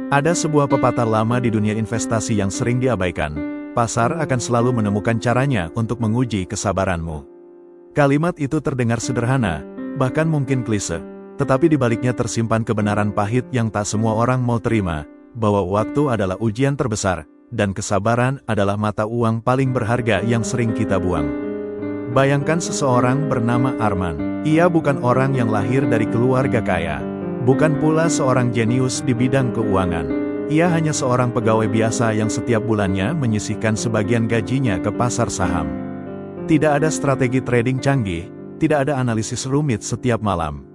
Ada sebuah pepatah lama di dunia investasi yang sering diabaikan. Pasar akan selalu menemukan caranya untuk menguji kesabaranmu. Kalimat itu terdengar sederhana, bahkan mungkin klise, tetapi di baliknya tersimpan kebenaran pahit yang tak semua orang mau terima, bahwa waktu adalah ujian terbesar, dan kesabaran adalah mata uang paling berharga yang sering kita buang. Bayangkan seseorang bernama Arman. Ia bukan orang yang lahir dari keluarga kaya. Bukan pula seorang jenius di bidang keuangan. Ia hanya seorang pegawai biasa yang setiap bulannya menyisihkan sebagian gajinya ke pasar saham. Tidak ada strategi trading canggih, tidak ada analisis rumit setiap malam.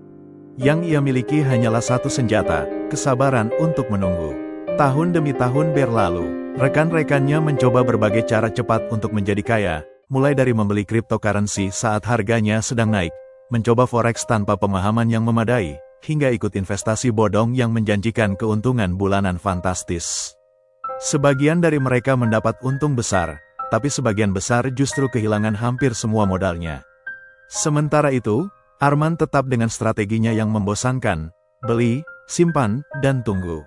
Yang ia miliki hanyalah satu senjata, kesabaran untuk menunggu. Tahun demi tahun berlalu, rekan-rekannya mencoba berbagai cara cepat untuk menjadi kaya, mulai dari membeli cryptocurrency saat harganya sedang naik, mencoba forex tanpa pemahaman yang memadai, hingga ikut investasi bodong yang menjanjikan keuntungan bulanan fantastis. Sebagian dari mereka mendapat untung besar, tapi sebagian besar justru kehilangan hampir semua modalnya. Sementara itu, Arman tetap dengan strateginya yang membosankan, beli, simpan, dan tunggu.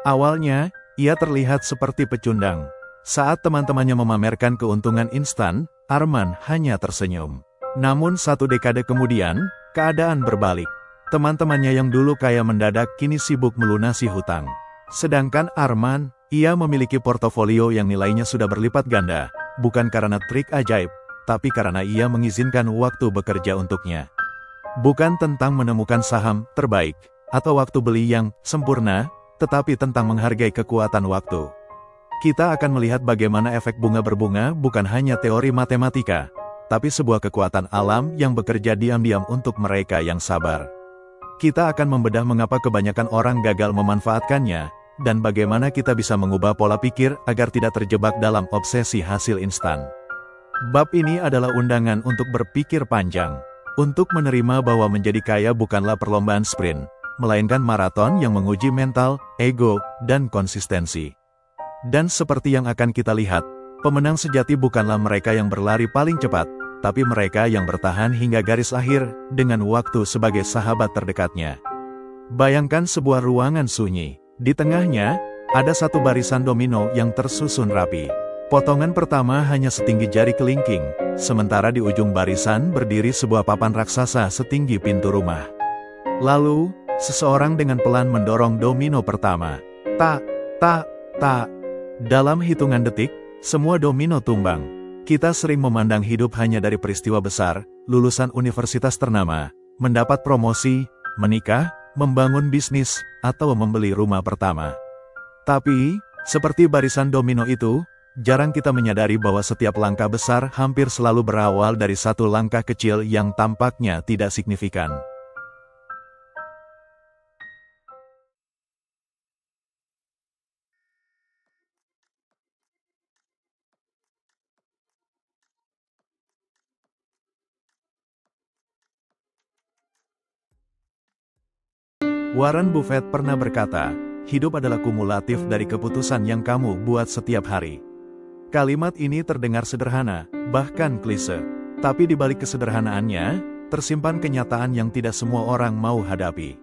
Awalnya, ia terlihat seperti pecundang. Saat teman-temannya memamerkan keuntungan instan, Arman hanya tersenyum. Namun satu dekade kemudian, keadaan berbalik. Teman-temannya yang dulu kaya mendadak kini sibuk melunasi hutang. Sedangkan Arman, ia memiliki portofolio yang nilainya sudah berlipat ganda, bukan karena trik ajaib, tapi karena ia mengizinkan waktu bekerja untuknya. Bukan tentang menemukan saham terbaik, atau waktu beli yang sempurna, tetapi tentang menghargai kekuatan waktu. Kita akan melihat bagaimana efek bunga berbunga bukan hanya teori matematika, tapi sebuah kekuatan alam yang bekerja diam-diam untuk mereka yang sabar. Kita akan membedah mengapa kebanyakan orang gagal memanfaatkannya, dan bagaimana kita bisa mengubah pola pikir agar tidak terjebak dalam obsesi hasil instan. Bab ini adalah undangan untuk berpikir panjang, untuk menerima bahwa menjadi kaya bukanlah perlombaan sprint, melainkan maraton yang menguji mental, ego, dan konsistensi. Dan seperti yang akan kita lihat, pemenang sejati bukanlah mereka yang berlari paling cepat, tapi mereka yang bertahan hingga garis akhir, dengan waktu sebagai sahabat terdekatnya. Bayangkan sebuah ruangan sunyi. Di tengahnya, ada satu barisan domino yang tersusun rapi. Potongan pertama hanya setinggi jari kelingking, sementara di ujung barisan berdiri sebuah papan raksasa setinggi pintu rumah. Lalu, seseorang dengan pelan mendorong domino pertama. Tak, tak, tak. Dalam hitungan detik, semua domino tumbang. Kita sering memandang hidup hanya dari peristiwa besar, lulusan universitas ternama, mendapat promosi, menikah, membangun bisnis, atau membeli rumah pertama. Tapi, seperti barisan domino itu, jarang kita menyadari bahwa setiap langkah besar hampir selalu berawal dari satu langkah kecil yang tampaknya tidak signifikan. Warren Buffett pernah berkata, hidup adalah kumulatif dari keputusan yang kamu buat setiap hari. Kalimat ini terdengar sederhana, bahkan klise. Tapi di balik kesederhanaannya, tersimpan kenyataan yang tidak semua orang mau hadapi.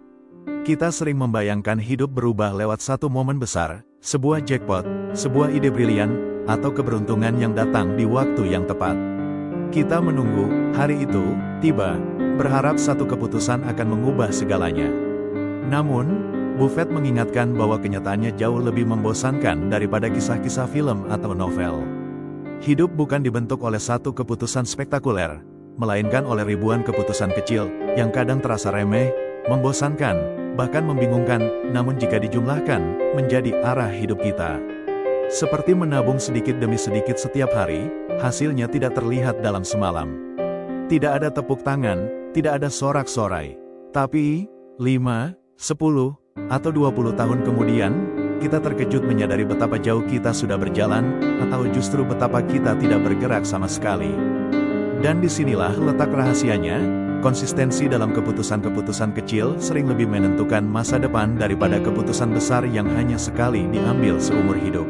Kita sering membayangkan hidup berubah lewat satu momen besar, sebuah jackpot, sebuah ide brilian, atau keberuntungan yang datang di waktu yang tepat. Kita menunggu hari itu tiba, berharap satu keputusan akan mengubah segalanya. Namun, Buffett mengingatkan bahwa kenyataannya jauh lebih membosankan daripada kisah-kisah film atau novel. Hidup bukan dibentuk oleh satu keputusan spektakuler, melainkan oleh ribuan keputusan kecil, yang kadang terasa remeh, membosankan, bahkan membingungkan, namun jika dijumlahkan, menjadi arah hidup kita. Seperti menabung sedikit demi sedikit setiap hari, hasilnya tidak terlihat dalam semalam. Tidak ada tepuk tangan, tidak ada sorak-sorai. Tapi, 5, 10, atau 20 tahun kemudian, kita terkejut menyadari betapa jauh kita sudah berjalan, atau justru betapa kita tidak bergerak sama sekali. Dan disinilah letak rahasianya, konsistensi dalam keputusan-keputusan kecil sering lebih menentukan masa depan daripada keputusan besar yang hanya sekali diambil seumur hidup.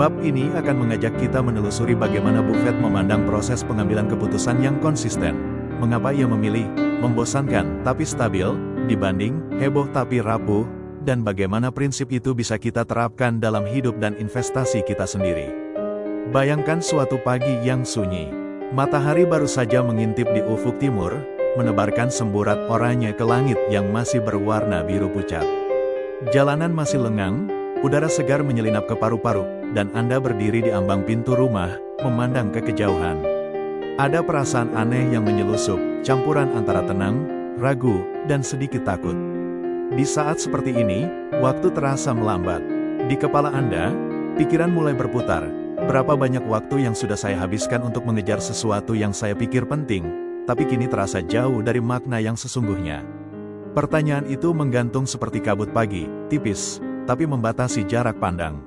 Bab ini akan mengajak kita menelusuri bagaimana Buffett memandang proses pengambilan keputusan yang konsisten. Mengapa ia memilih membosankan tapi stabil, dibanding heboh tapi rapuh, dan bagaimana prinsip itu bisa kita terapkan dalam hidup dan investasi kita sendiri. Bayangkan suatu pagi yang sunyi. Matahari baru saja mengintip di ufuk timur, menebarkan semburat oranye ke langit yang masih berwarna biru pucat. Jalanan masih lengang, udara segar menyelinap ke paru-paru, dan Anda berdiri di ambang pintu rumah, memandang ke kejauhan. Ada perasaan aneh yang menyelusup, campuran antara tenang, ragu, dan sedikit takut. Di saat seperti ini, waktu terasa melambat. Di kepala Anda, pikiran mulai berputar. Berapa banyak waktu yang sudah saya habiskan untuk mengejar sesuatu yang saya pikir penting, tapi kini terasa jauh dari makna yang sesungguhnya. Pertanyaan itu menggantung seperti kabut pagi, tipis, tapi membatasi jarak pandang.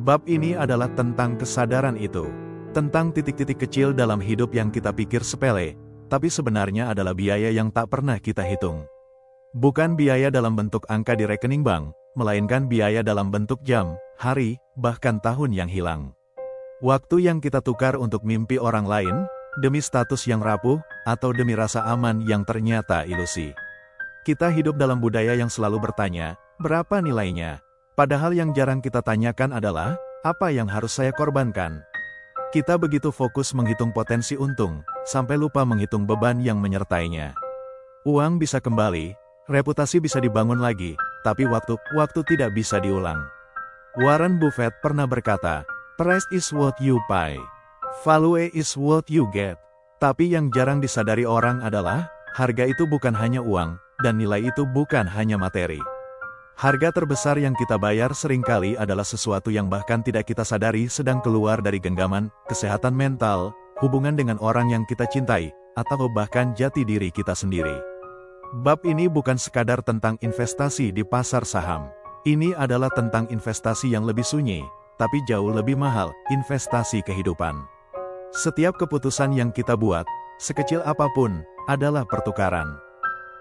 Bab ini adalah tentang kesadaran itu. Tentang titik-titik kecil dalam hidup yang kita pikir sepele, tapi sebenarnya adalah biaya yang tak pernah kita hitung. Bukan biaya dalam bentuk angka di rekening bank, melainkan biaya dalam bentuk jam, hari, bahkan tahun yang hilang. Waktu yang kita tukar untuk mimpi orang lain, demi status yang rapuh, atau demi rasa aman yang ternyata ilusi. Kita hidup dalam budaya yang selalu bertanya, berapa nilainya? Padahal yang jarang kita tanyakan adalah, apa yang harus saya korbankan? Kita begitu fokus menghitung potensi untung, sampai lupa menghitung beban yang menyertainya. Uang bisa kembali, reputasi bisa dibangun lagi, tapi waktu tidak bisa diulang. Warren Buffett pernah berkata, "Price is what you pay. Value is what you get." Tapi yang jarang disadari orang adalah, harga itu bukan hanya uang, dan nilai itu bukan hanya materi. Harga terbesar yang kita bayar seringkali adalah sesuatu yang bahkan tidak kita sadari sedang keluar dari genggaman, kesehatan mental, hubungan dengan orang yang kita cintai, atau bahkan jati diri kita sendiri. Bab ini bukan sekadar tentang investasi di pasar saham. Ini adalah tentang investasi yang lebih sunyi, tapi jauh lebih mahal, investasi kehidupan. Setiap keputusan yang kita buat, sekecil apapun, adalah pertukaran.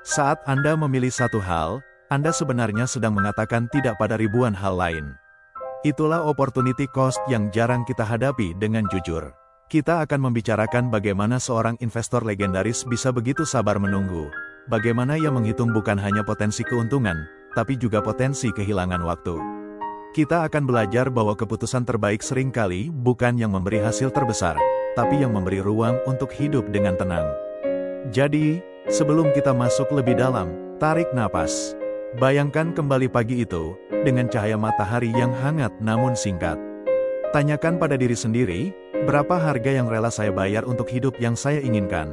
Saat Anda memilih satu hal, Anda sebenarnya sedang mengatakan tidak pada ribuan hal lain. Itulah opportunity cost yang jarang kita hadapi dengan jujur. Kita akan membicarakan bagaimana seorang investor legendaris bisa begitu sabar menunggu. Bagaimana ia menghitung bukan hanya potensi keuntungan, tapi juga potensi kehilangan waktu. Kita akan belajar bahwa keputusan terbaik seringkali bukan yang memberi hasil terbesar, tapi yang memberi ruang untuk hidup dengan tenang. Jadi, sebelum kita masuk lebih dalam, tarik napas. Bayangkan kembali pagi itu, dengan cahaya matahari yang hangat namun singkat. Tanyakan pada diri sendiri, berapa harga yang rela saya bayar untuk hidup yang saya inginkan?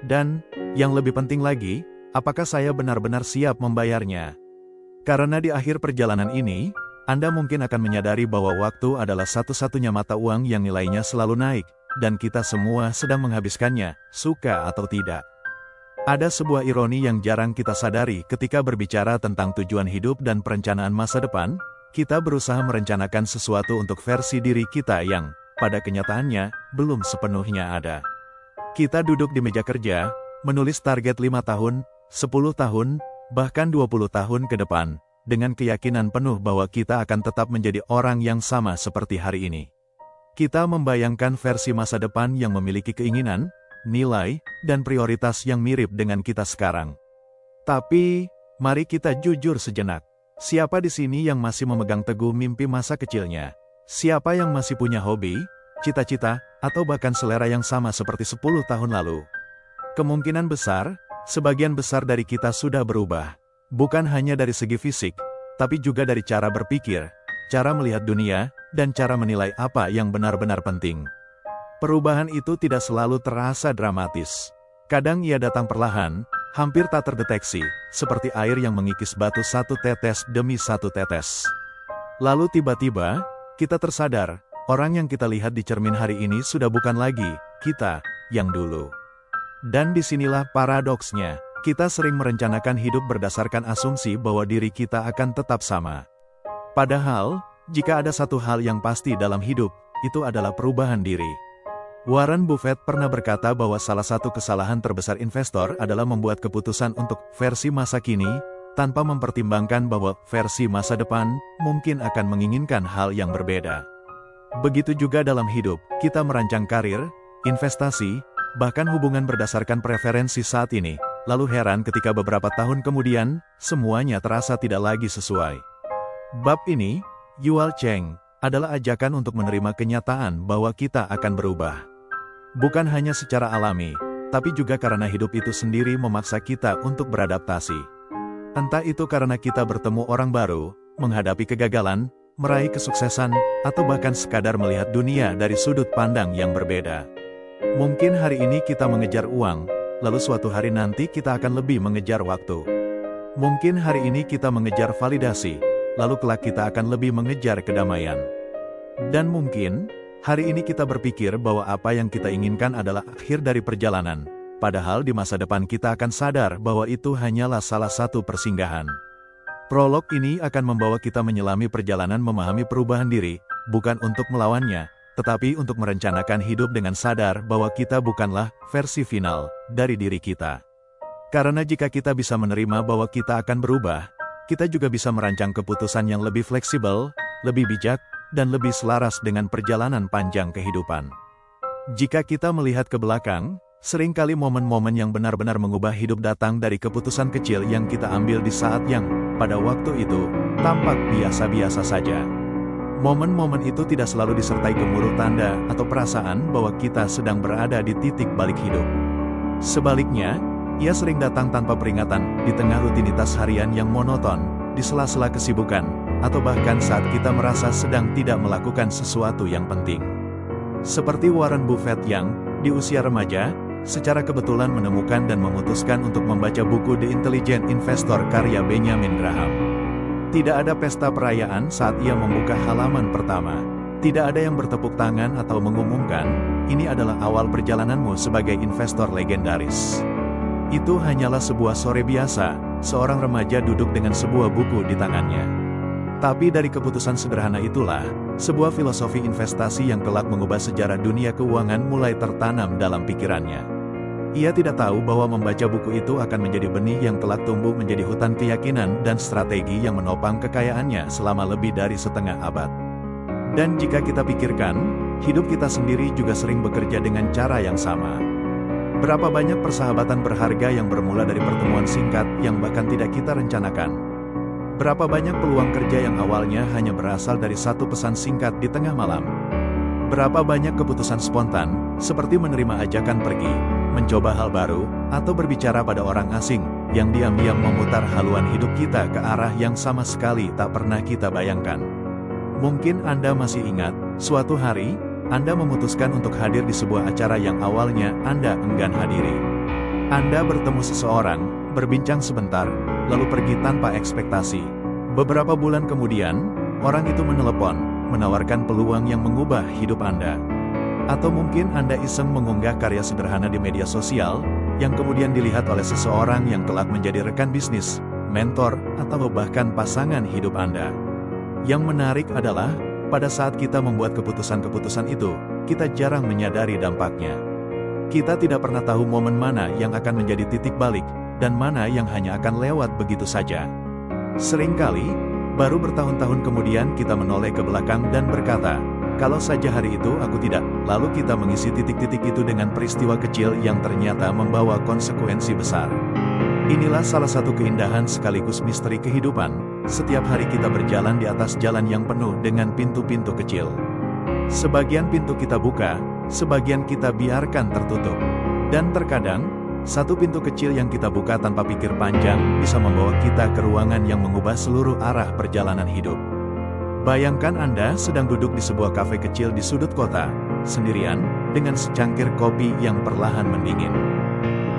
Dan, yang lebih penting lagi, apakah saya benar-benar siap membayarnya? Karena di akhir perjalanan ini, Anda mungkin akan menyadari bahwa waktu adalah satu-satunya mata uang yang nilainya selalu naik, dan kita semua sedang menghabiskannya, suka atau tidak. Ada sebuah ironi yang jarang kita sadari ketika berbicara tentang tujuan hidup dan perencanaan masa depan, kita berusaha merencanakan sesuatu untuk versi diri kita yang, pada kenyataannya, belum sepenuhnya ada. Kita duduk di meja kerja, menulis target 5 tahun, 10 tahun, bahkan 20 tahun ke depan, dengan keyakinan penuh bahwa kita akan tetap menjadi orang yang sama seperti hari ini. Kita membayangkan versi masa depan yang memiliki keinginan, nilai, dan prioritas yang mirip dengan kita sekarang. Tapi, mari kita jujur sejenak. Siapa di sini yang masih memegang teguh mimpi masa kecilnya? Siapa yang masih punya hobi, cita-cita, atau bahkan selera yang sama seperti 10 tahun lalu? Kemungkinan besar, sebagian besar dari kita sudah berubah. Bukan hanya dari segi fisik, tapi juga dari cara berpikir, cara melihat dunia, dan cara menilai apa yang benar-benar penting. Perubahan itu tidak selalu terasa dramatis. Kadang ia datang perlahan, hampir tak terdeteksi, seperti air yang mengikis batu satu tetes demi satu tetes. Lalu tiba-tiba, kita tersadar, orang yang kita lihat di cermin hari ini sudah bukan lagi kita yang dulu. Dan disinilah paradoksnya, kita sering merencanakan hidup berdasarkan asumsi bahwa diri kita akan tetap sama. Padahal, jika ada satu hal yang pasti dalam hidup, itu adalah perubahan diri. Warren Buffett pernah berkata bahwa salah satu kesalahan terbesar investor adalah membuat keputusan untuk versi masa kini, tanpa mempertimbangkan bahwa versi masa depan mungkin akan menginginkan hal yang berbeda. Begitu juga dalam hidup, kita merancang karir, investasi, bahkan hubungan berdasarkan preferensi saat ini, lalu heran ketika beberapa tahun kemudian, semuanya terasa tidak lagi sesuai. Bab ini, Yuval Cheng, adalah ajakan untuk menerima kenyataan bahwa kita akan berubah. Bukan hanya secara alami, tapi juga karena hidup itu sendiri memaksa kita untuk beradaptasi. Entah itu karena kita bertemu orang baru, menghadapi kegagalan, meraih kesuksesan, atau bahkan sekadar melihat dunia dari sudut pandang yang berbeda. Mungkin hari ini kita mengejar uang, lalu suatu hari nanti kita akan lebih mengejar waktu. Mungkin hari ini kita mengejar validasi, lalu kelak kita akan lebih mengejar kedamaian. Dan mungkin, hari ini kita berpikir bahwa apa yang kita inginkan adalah akhir dari perjalanan, padahal di masa depan kita akan sadar bahwa itu hanyalah salah satu persinggahan. Prolog ini akan membawa kita menyelami perjalanan memahami perubahan diri, bukan untuk melawannya, tetapi untuk merencanakan hidup dengan sadar bahwa kita bukanlah versi final dari diri kita. Karena jika kita bisa menerima bahwa kita akan berubah, kita juga bisa merancang keputusan yang lebih fleksibel, lebih bijak, dan lebih selaras dengan perjalanan panjang kehidupan. Jika kita melihat ke belakang, seringkali momen-momen yang benar-benar mengubah hidup datang dari keputusan kecil yang kita ambil di saat yang, pada waktu itu, tampak biasa-biasa saja. Momen-momen itu tidak selalu disertai gemuruh tanda atau perasaan bahwa kita sedang berada di titik balik hidup. Sebaliknya, ia sering datang tanpa peringatan, di tengah rutinitas harian yang monoton, di sela-sela kesibukan, atau bahkan saat kita merasa sedang tidak melakukan sesuatu yang penting. Seperti Warren Buffett yang, di usia remaja, secara kebetulan menemukan dan memutuskan untuk membaca buku The Intelligent Investor karya Benjamin Graham. Tidak ada pesta perayaan saat ia membuka halaman pertama. Tidak ada yang bertepuk tangan atau mengumumkan, ini adalah awal perjalananmu sebagai investor legendaris. Itu hanyalah sebuah sore biasa, seorang remaja duduk dengan sebuah buku di tangannya. Tapi dari keputusan sederhana itulah, sebuah filosofi investasi yang kelak mengubah sejarah dunia keuangan mulai tertanam dalam pikirannya. Ia tidak tahu bahwa membaca buku itu akan menjadi benih yang kelak tumbuh menjadi hutan keyakinan dan strategi yang menopang kekayaannya selama lebih dari setengah abad. Dan jika kita pikirkan, hidup kita sendiri juga sering bekerja dengan cara yang sama. Berapa banyak persahabatan berharga yang bermula dari pertemuan singkat yang bahkan tidak kita rencanakan. Berapa banyak peluang kerja yang awalnya hanya berasal dari satu pesan singkat di tengah malam. Berapa banyak keputusan spontan, seperti menerima ajakan pergi, mencoba hal baru, atau berbicara pada orang asing, yang diam-diam memutar haluan hidup kita ke arah yang sama sekali tak pernah kita bayangkan. Mungkin Anda masih ingat, suatu hari, Anda memutuskan untuk hadir di sebuah acara yang awalnya Anda enggan hadiri. Anda bertemu seseorang, berbincang sebentar, lalu pergi tanpa ekspektasi. Beberapa bulan kemudian, orang itu menelepon, menawarkan peluang yang mengubah hidup Anda. Atau mungkin Anda iseng mengunggah karya sederhana di media sosial, yang kemudian dilihat oleh seseorang yang kelak menjadi rekan bisnis, mentor, atau bahkan pasangan hidup Anda. Yang menarik adalah, pada saat kita membuat keputusan-keputusan itu, kita jarang menyadari dampaknya. Kita tidak pernah tahu momen mana yang akan menjadi titik balik, dan mana yang hanya akan lewat begitu saja. Seringkali, baru bertahun-tahun kemudian kita menoleh ke belakang dan berkata, kalau saja hari itu aku tidak, lalu kita mengisi titik-titik itu dengan peristiwa kecil yang ternyata membawa konsekuensi besar. Inilah salah satu keindahan sekaligus misteri kehidupan. Setiap hari kita berjalan di atas jalan yang penuh dengan pintu-pintu kecil. Sebagian pintu kita buka, sebagian kita biarkan tertutup. Dan terkadang, satu pintu kecil yang kita buka tanpa pikir panjang bisa membawa kita ke ruangan yang mengubah seluruh arah perjalanan hidup. Bayangkan Anda sedang duduk di sebuah kafe kecil di sudut kota, sendirian, dengan secangkir kopi yang perlahan mendingin.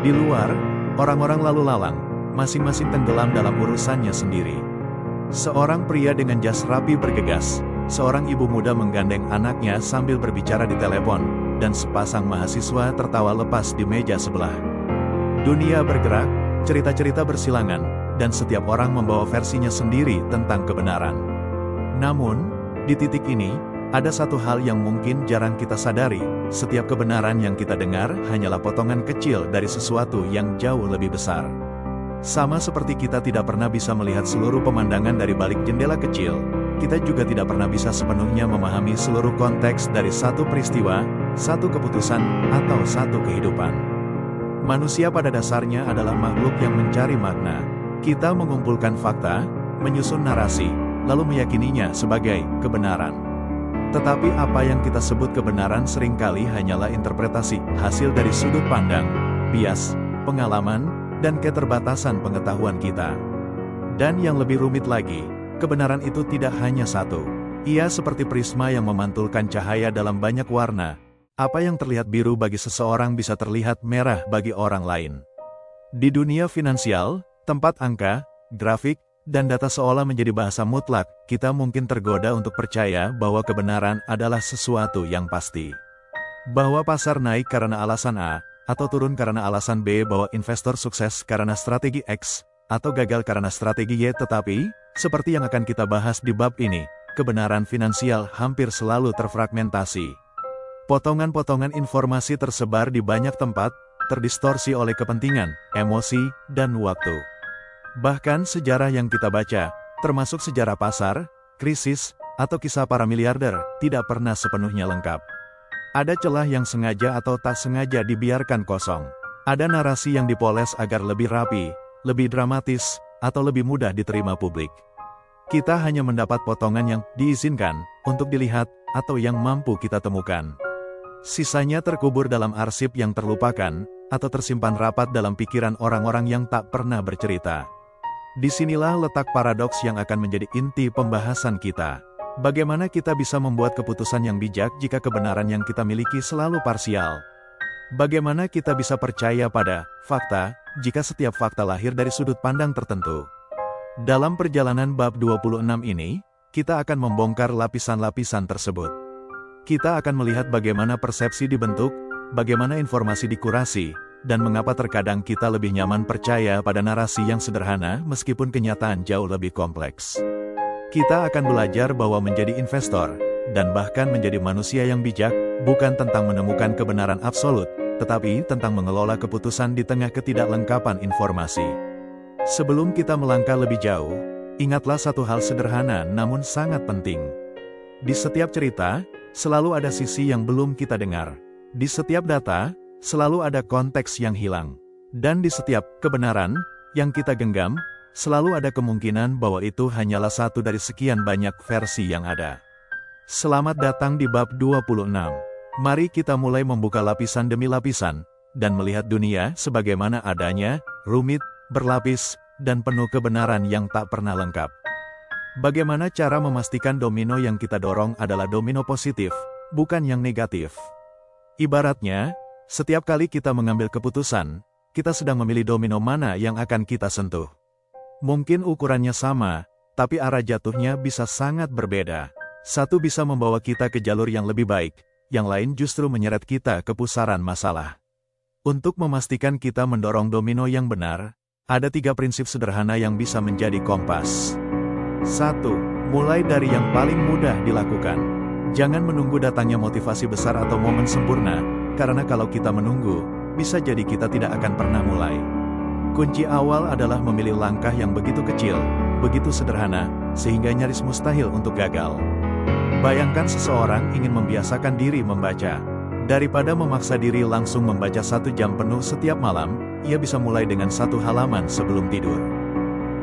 Di luar, orang-orang lalu lalang, masing-masing tenggelam dalam urusannya sendiri. Seorang pria dengan jas rapi bergegas, seorang ibu muda menggandeng anaknya sambil berbicara di telepon, dan sepasang mahasiswa tertawa lepas di meja sebelah. Dunia bergerak, cerita-cerita bersilangan, dan setiap orang membawa versinya sendiri tentang kebenaran. Namun, di titik ini, ada satu hal yang mungkin jarang kita sadari, setiap kebenaran yang kita dengar hanyalah potongan kecil dari sesuatu yang jauh lebih besar. Sama seperti kita tidak pernah bisa melihat seluruh pemandangan dari balik jendela kecil, kita juga tidak pernah bisa sepenuhnya memahami seluruh konteks dari satu peristiwa, satu keputusan, atau satu kehidupan. Manusia pada dasarnya adalah makhluk yang mencari makna. Kita mengumpulkan fakta, menyusun narasi, lalu meyakininya sebagai kebenaran. Tetapi apa yang kita sebut kebenaran seringkali hanyalah interpretasi, hasil dari sudut pandang, bias, pengalaman, dan keterbatasan pengetahuan kita. Dan yang lebih rumit lagi, kebenaran itu tidak hanya satu. Ia seperti prisma yang memantulkan cahaya dalam banyak warna. Apa yang terlihat biru bagi seseorang bisa terlihat merah bagi orang lain. Di dunia finansial, tempat angka, grafik, dan data seolah menjadi bahasa mutlak, kita mungkin tergoda untuk percaya bahwa kebenaran adalah sesuatu yang pasti. Bahwa pasar naik karena alasan A, atau turun karena alasan B, bahwa investor sukses karena strategi X, atau gagal karena strategi Y. Tetapi, seperti yang akan kita bahas di bab ini, kebenaran finansial hampir selalu terfragmentasi. Potongan-potongan informasi tersebar di banyak tempat, terdistorsi oleh kepentingan, emosi, dan waktu. Bahkan sejarah yang kita baca, termasuk sejarah pasar, krisis, atau kisah para miliarder, tidak pernah sepenuhnya lengkap. Ada celah yang sengaja atau tak sengaja dibiarkan kosong. Ada narasi yang dipoles agar lebih rapi, lebih dramatis, atau lebih mudah diterima publik. Kita hanya mendapat potongan yang diizinkan untuk dilihat, atau yang mampu kita temukan. Sisanya terkubur dalam arsip yang terlupakan, atau tersimpan rapat dalam pikiran orang-orang yang tak pernah bercerita. Disinilah letak paradoks yang akan menjadi inti pembahasan kita. Bagaimana kita bisa membuat keputusan yang bijak jika kebenaran yang kita miliki selalu parsial? Bagaimana kita bisa percaya pada fakta, jika setiap fakta lahir dari sudut pandang tertentu? Dalam perjalanan bab 26 ini, kita akan membongkar lapisan-lapisan tersebut. Kita akan melihat bagaimana persepsi dibentuk, bagaimana informasi dikurasi, dan mengapa terkadang kita lebih nyaman percaya pada narasi yang sederhana meskipun kenyataan jauh lebih kompleks. Kita akan belajar bahwa menjadi investor, dan bahkan menjadi manusia yang bijak, bukan tentang menemukan kebenaran absolut, tetapi tentang mengelola keputusan di tengah ketidaklengkapan informasi. Sebelum kita melangkah lebih jauh, ingatlah satu hal sederhana namun sangat penting. Di setiap cerita, selalu ada sisi yang belum kita dengar. Di setiap data, selalu ada konteks yang hilang. Dan di setiap kebenaran yang kita genggam, selalu ada kemungkinan bahwa itu hanyalah satu dari sekian banyak versi yang ada. Selamat datang di bab 26. Mari kita mulai membuka lapisan demi lapisan, dan melihat dunia sebagaimana adanya, rumit, berlapis, dan penuh kebenaran yang tak pernah lengkap. Bagaimana cara memastikan domino yang kita dorong adalah domino positif, bukan yang negatif? Ibaratnya, setiap kali kita mengambil keputusan, kita sedang memilih domino mana yang akan kita sentuh. Mungkin ukurannya sama, tapi arah jatuhnya bisa sangat berbeda. Satu bisa membawa kita ke jalur yang lebih baik, yang lain justru menyeret kita ke pusaran masalah. Untuk memastikan kita mendorong domino yang benar, ada 3 prinsip sederhana yang bisa menjadi kompas. 1. Mulai dari yang paling mudah dilakukan. Jangan menunggu datangnya motivasi besar atau momen sempurna, karena kalau kita menunggu, bisa jadi kita tidak akan pernah mulai. Kunci awal adalah memilih langkah yang begitu kecil, begitu sederhana, sehingga nyaris mustahil untuk gagal. Bayangkan seseorang ingin membiasakan diri membaca. Daripada memaksa diri langsung membaca 1 jam penuh setiap malam, ia bisa mulai dengan 1 halaman sebelum tidur.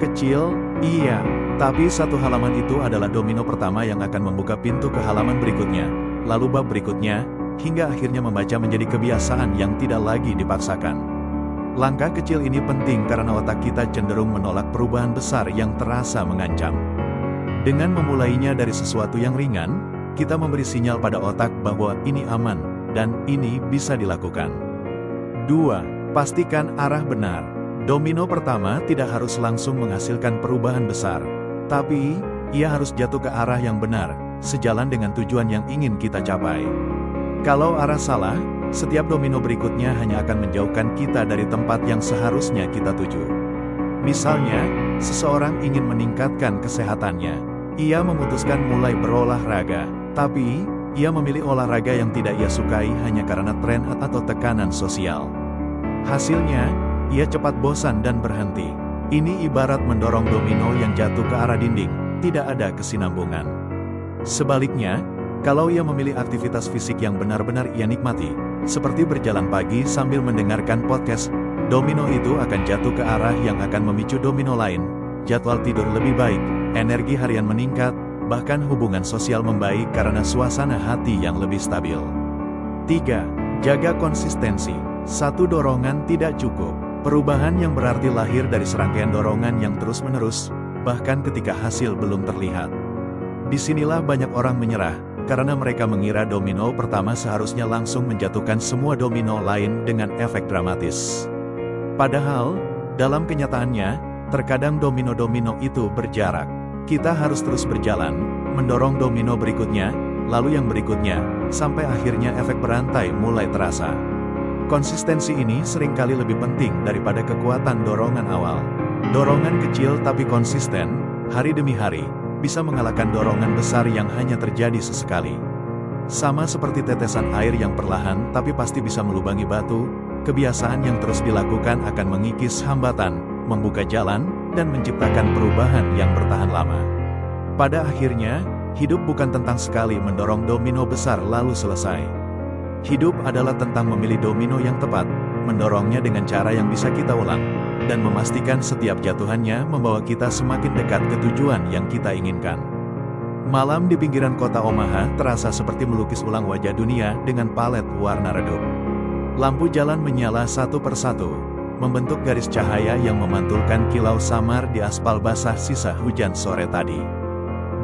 Kecil, iya, tapi 1 halaman itu adalah domino pertama yang akan membuka pintu ke halaman berikutnya, lalu bab berikutnya, hingga akhirnya membaca menjadi kebiasaan yang tidak lagi dipaksakan. Langkah kecil ini penting karena otak kita cenderung menolak perubahan besar yang terasa mengancam. Dengan memulainya dari sesuatu yang ringan, kita memberi sinyal pada otak bahwa ini aman, dan ini bisa dilakukan. 2. Pastikan arah benar. Domino pertama tidak harus langsung menghasilkan perubahan besar, tapi ia harus jatuh ke arah yang benar, sejalan dengan tujuan yang ingin kita capai. Kalau arah salah, setiap domino berikutnya hanya akan menjauhkan kita dari tempat yang seharusnya kita tuju. Misalnya, seseorang ingin meningkatkan kesehatannya. Ia memutuskan mulai berolahraga, tapi ia memilih olahraga yang tidak ia sukai hanya karena tren atau tekanan sosial. Hasilnya, ia cepat bosan dan berhenti. Ini ibarat mendorong domino yang jatuh ke arah dinding, tidak ada kesinambungan. Sebaliknya, kalau ia memilih aktivitas fisik yang benar-benar ia nikmati, Seperti berjalan pagi sambil mendengarkan podcast, domino itu akan jatuh ke arah yang akan memicu domino lain. Jadwal tidur lebih baik, energi harian meningkat, bahkan hubungan sosial membaik karena suasana hati yang lebih stabil. 3. Jaga konsistensi. Satu dorongan tidak cukup. Perubahan yang berarti lahir dari serangkaian dorongan yang terus-menerus, bahkan ketika hasil belum terlihat. Disinilah banyak orang menyerah, karena mereka mengira domino pertama seharusnya langsung menjatuhkan semua domino lain dengan efek dramatis. Padahal, dalam kenyataannya, terkadang domino-domino itu berjarak. Kita harus terus berjalan, mendorong domino berikutnya, lalu yang berikutnya, sampai akhirnya efek berantai mulai terasa. Konsistensi ini seringkali lebih penting daripada kekuatan dorongan awal. Dorongan kecil tapi konsisten, hari demi hari, bisa mengalahkan dorongan besar yang hanya terjadi sesekali. Sama seperti tetesan air yang perlahan tapi pasti bisa melubangi batu, kebiasaan yang terus dilakukan akan mengikis hambatan, membuka jalan, dan menciptakan perubahan yang bertahan lama. Pada akhirnya, hidup bukan tentang sekali mendorong domino besar lalu selesai. Hidup adalah tentang memilih domino yang tepat, mendorongnya dengan cara yang bisa kita ulang, dan memastikan setiap jatuhannya membawa kita semakin dekat ke tujuan yang kita inginkan. Malam di pinggiran kota Omaha terasa seperti melukis ulang wajah dunia dengan palet warna redup. Lampu jalan menyala satu persatu, membentuk garis cahaya yang memantulkan kilau samar di aspal basah sisa hujan sore tadi.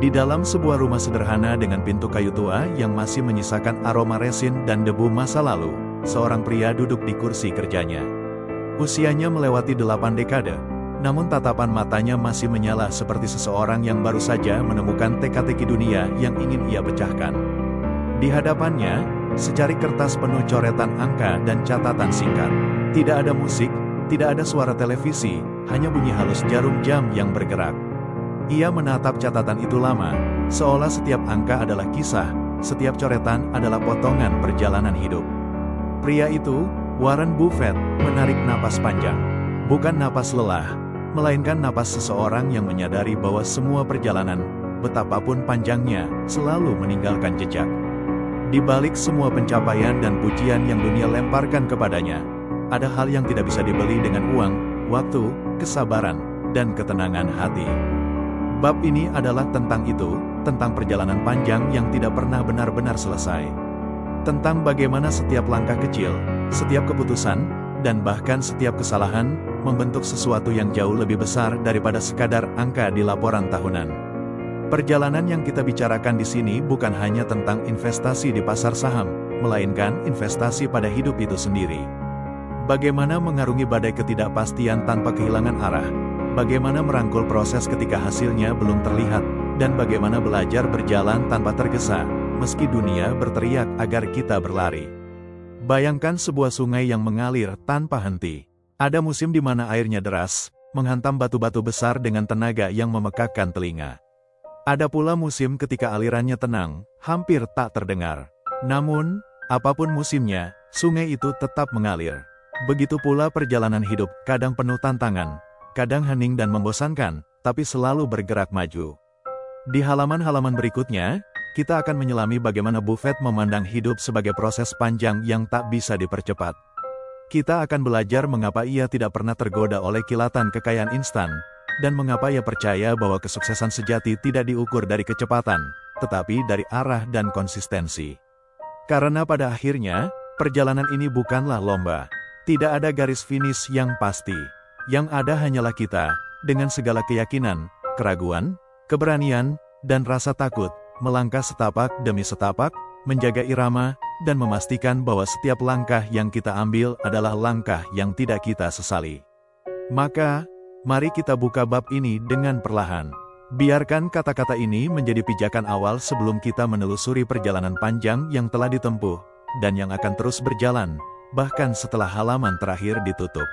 Di dalam sebuah rumah sederhana dengan pintu kayu tua yang masih menyisakan aroma resin dan debu masa lalu, seorang pria duduk di kursi kerjanya. Usianya melewati 8 dekade, namun tatapan matanya masih menyala seperti seseorang yang baru saja menemukan teka-teki dunia yang ingin ia pecahkan. Di hadapannya, secari kertas penuh coretan angka dan catatan singkat. Tidak ada musik, tidak ada suara televisi, hanya bunyi halus jarum jam yang bergerak. Ia menatap catatan itu lama, seolah setiap angka adalah kisah, setiap coretan adalah potongan perjalanan hidup. Pria itu, Warren Buffett, menarik napas panjang. Bukan napas lelah, melainkan napas seseorang yang menyadari bahwa semua perjalanan, betapapun panjangnya, selalu meninggalkan jejak. Di balik semua pencapaian dan pujian yang dunia lemparkan kepadanya, ada hal yang tidak bisa dibeli dengan uang, waktu, kesabaran, dan ketenangan hati. Bab ini adalah tentang itu, tentang perjalanan panjang yang tidak pernah benar-benar selesai. Tentang bagaimana setiap langkah kecil, setiap keputusan, dan bahkan setiap kesalahan, membentuk sesuatu yang jauh lebih besar daripada sekadar angka di laporan tahunan. Perjalanan yang kita bicarakan di sini bukan hanya tentang investasi di pasar saham, melainkan investasi pada hidup itu sendiri. Bagaimana mengarungi badai ketidakpastian tanpa kehilangan arah, bagaimana merangkul proses ketika hasilnya belum terlihat, dan bagaimana belajar berjalan tanpa tergesa, meski dunia berteriak agar kita berlari. Bayangkan sebuah sungai yang mengalir tanpa henti. Ada musim di mana airnya deras, menghantam batu-batu besar dengan tenaga yang memekakkan telinga. Ada pula musim ketika alirannya tenang, hampir tak terdengar. Namun, apapun musimnya, sungai itu tetap mengalir. Begitu pula perjalanan hidup, kadang penuh tantangan, kadang hening dan membosankan, tapi selalu bergerak maju. Di halaman-halaman berikutnya, kita akan menyelami bagaimana Buffett memandang hidup sebagai proses panjang yang tak bisa dipercepat. Kita akan belajar mengapa ia tidak pernah tergoda oleh kilatan kekayaan instan, dan mengapa ia percaya bahwa kesuksesan sejati tidak diukur dari kecepatan, tetapi dari arah dan konsistensi. Karena pada akhirnya, perjalanan ini bukanlah lomba. Tidak ada garis finish yang pasti. Yang ada hanyalah kita, dengan segala keyakinan, keraguan, keberanian, dan rasa takut, melangkah setapak demi setapak, menjaga irama, dan memastikan bahwa setiap langkah yang kita ambil adalah langkah yang tidak kita sesali. Maka, mari kita buka bab ini dengan perlahan. Biarkan kata-kata ini menjadi pijakan awal sebelum kita menelusuri perjalanan panjang yang telah ditempuh, dan yang akan terus berjalan, bahkan setelah halaman terakhir ditutup.